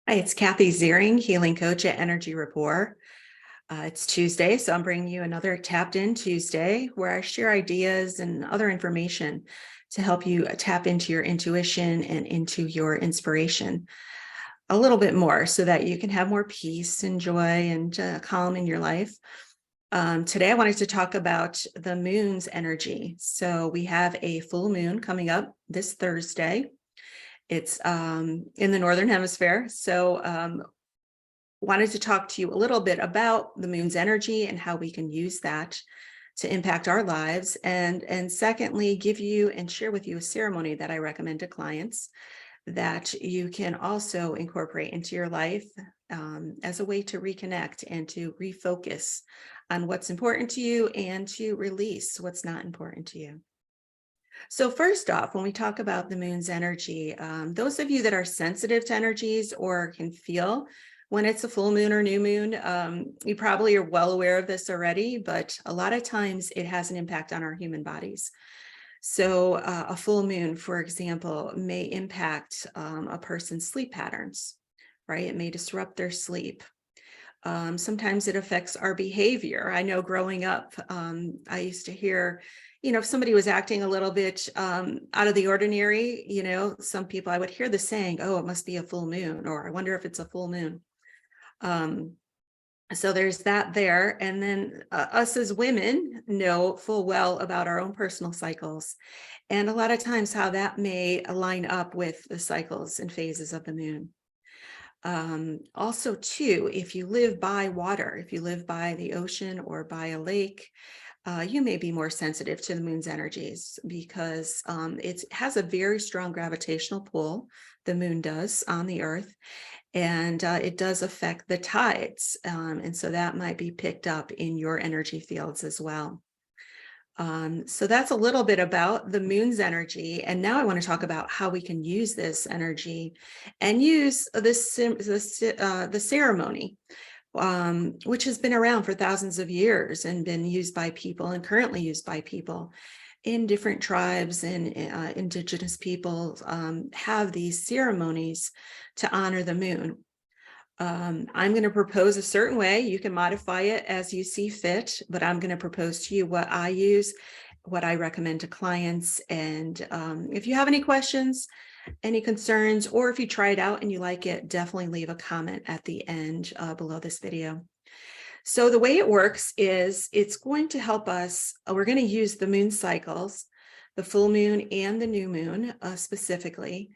Hi, it's Kathy Ziering, healing coach at Energy Rapport. It's Tuesday, so I'm bringing you another Tapped In Tuesday where I share ideas and other information to help you tap into your intuition and into your inspiration a little bit more so that you can have more peace and joy and calm in your life. Today, I wanted to talk about the moon's energy. So we have a full moon coming up this Thursday. It's in the Northern Hemisphere. So wanted to talk to you a little bit about the moon's energy and how we can use that to impact our lives. And secondly, give you and share with you a ceremony that I recommend to clients that you can also incorporate into your life as a way to reconnect and to refocus on what's important to you and to release what's not important to you. So first off, when we talk about the moon's energy, those of you that are sensitive to energies or can feel when it's a full moon or new moon, you probably are well aware of this already, but a lot of times it has an impact on our human bodies. So a full moon, for example, may impact a person's sleep patterns, right? It may disrupt their sleep. Sometimes it affects our behavior. I know growing up, I used to hear, if somebody was acting a little bit out of the ordinary, some people, I would hear the saying, oh, it must be a full moon, or I wonder if it's a full moon. So there's that there. And then us as women know full well about our own personal cycles. And a lot of times how that may line up with the cycles and phases of the moon. Also, too, if you live by water, if you live by the ocean or by a lake, you may be more sensitive to the moon's energies because it has a very strong gravitational pull, the moon does, on the earth, and it does affect the tides. And so that might be picked up in your energy fields as well. So that's a little bit about the moon's energy. And now I want to talk about how we can use this energy and use the ceremony, which has been around for thousands of years and been used by people and currently used by people in different tribes and indigenous peoples have these ceremonies to honor the moon. I'm going to propose a certain way. You can modify it as you see fit, but I'm going to propose to you what I use, what I recommend to clients. And if you have any questions, any concerns, or if you try it out and you like it, definitely leave a comment at the end below this video. So the way it works is it's going to help us. We're going to use the moon cycles, the full moon and the new moon specifically.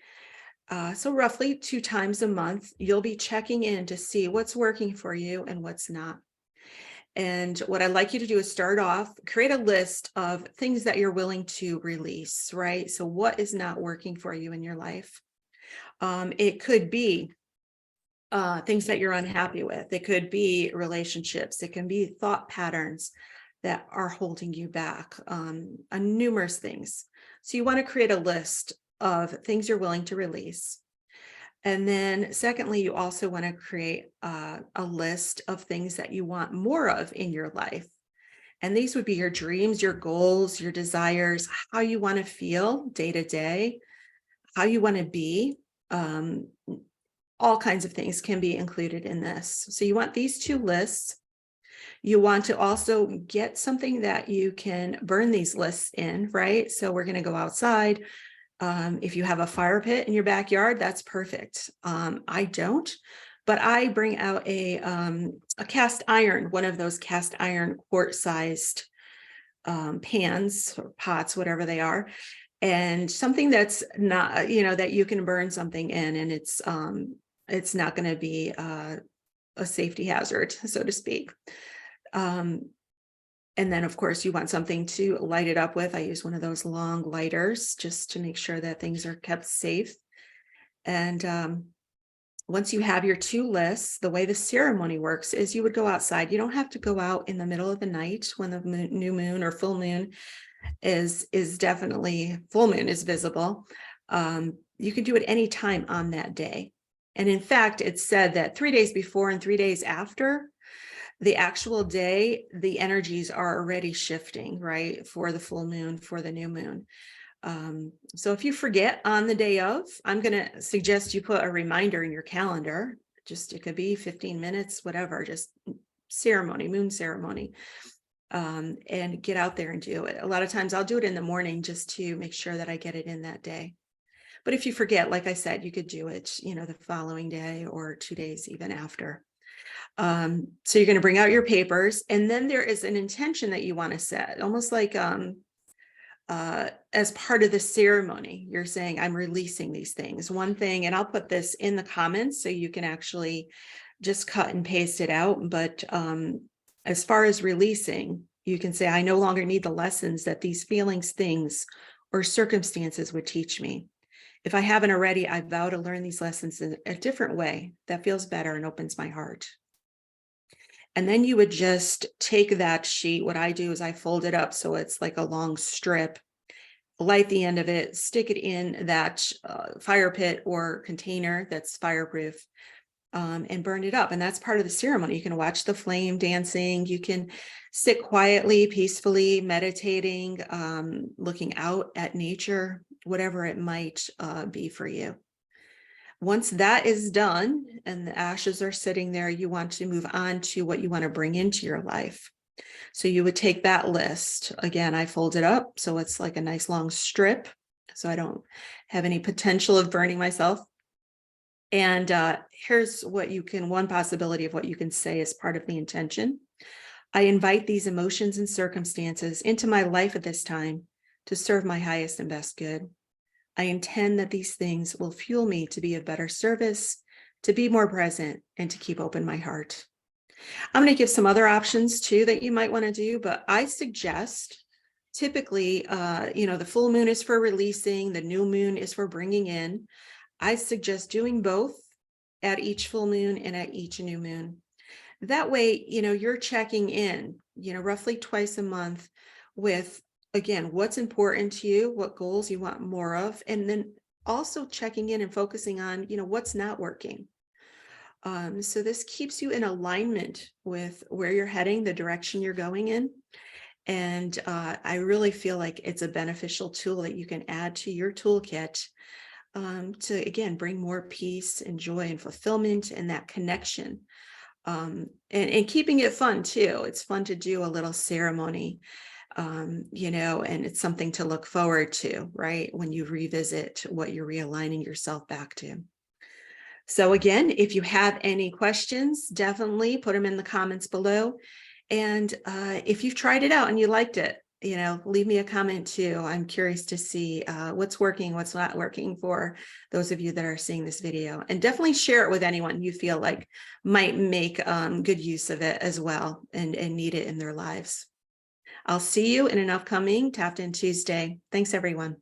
So roughly 2 times a month, you'll be checking in to see what's working for you and what's not. And what I'd like you to do is start off, create a list of things that you're willing to release, right? So what is not working for you in your life? It could be things that you're unhappy with. It could be relationships. It can be thought patterns that are holding you back, numerous things. So you want to create a list of things you're willing to release. And then secondly, you also want to create a list of things that you want more of in your life. And these would be your dreams, your goals, your desires, how you want to feel day to day, how you want to be. All kinds of things can be included in this. So you want these 2 lists. You want to also get something that you can burn these lists in, right? So we're going to go outside. If you have a fire pit in your backyard, that's perfect. I don't, but I bring out a cast iron, one of those cast iron quart-sized pans or pots, whatever they are, and something that's not, that you can burn something in, and it's not going to be a safety hazard, so to speak. And then, of course, you want something to light it up with. I use one of those long lighters just to make sure that things are kept safe. And once you have your 2 lists, the way the ceremony works is you would go outside. You don't have to go out in the middle of the night when the new moon or full moon is definitely, full moon is visible. You can do it any time on that day. And in fact, it's said that 3 days before and 3 days after the actual day, the energies are already shifting, right? For the full moon, for the new moon. So if you forget on the day of, I'm going to suggest you put a reminder in your calendar. Just, it could be 15 minutes, whatever, just moon ceremony, and get out there and do it. A lot of times I'll do it in the morning just to make sure that I get it in that day. But if you forget, like I said, you could do it, the following day or 2 days even after. So you're going to bring out your papers, and then there is an intention that you want to set, almost like as part of the ceremony. You're saying, I'm releasing these things. One thing, and I'll put this in the comments so you can actually just cut and paste it out. But as far as releasing, you can say, I no longer need the lessons that these feelings, things, or circumstances would teach me. If I haven't already, I vow to learn these lessons in a different way that feels better and opens my heart. And then you would just take that sheet. What I do is I fold it up so it's like a long strip, light the end of it, stick it in that fire pit or container that's fireproof, and burn it up. And that's part of the ceremony. You can watch the flame dancing. You can sit quietly, peacefully, meditating, looking out at nature, whatever it might be for you. Once that is done and the ashes are sitting there, you want to move on to what you want to bring into your life. So you would take that list. Again, I fold it up so it's like a nice long strip, so I don't have any potential of burning myself. And here's one possibility of what you can say as part of the intention. I invite these emotions and circumstances into my life at this time to serve my highest and best good. I intend that these things will fuel me to be of better service, to be more present, and to keep open my heart. I'm going to give some other options too that you might want to do, but I suggest typically, the full moon is for releasing, the new moon is for bringing in. I suggest doing both at each full moon and at each new moon. That way, you're checking in, roughly twice a month with, again, what's important to you, what goals you want more of, and then also checking in and focusing on, what's not working. So this keeps you in alignment with where you're heading, the direction you're going in. And I really feel like it's a beneficial tool that you can add to your toolkit to, again, bring more peace and joy and fulfillment and that connection. And keeping it fun too. It's fun to do a little ceremony, and it's something to look forward to, right? When you revisit what you're realigning yourself back to. So again, if you have any questions, definitely put them in the comments below. And if you've tried it out and you liked it, leave me a comment too. I'm curious to see what's working, what's not working for those of you that are seeing this video. And definitely share it with anyone you feel like might make good use of it as well and need it in their lives. I'll see you in an upcoming Tapped In Tuesday. Thanks, everyone.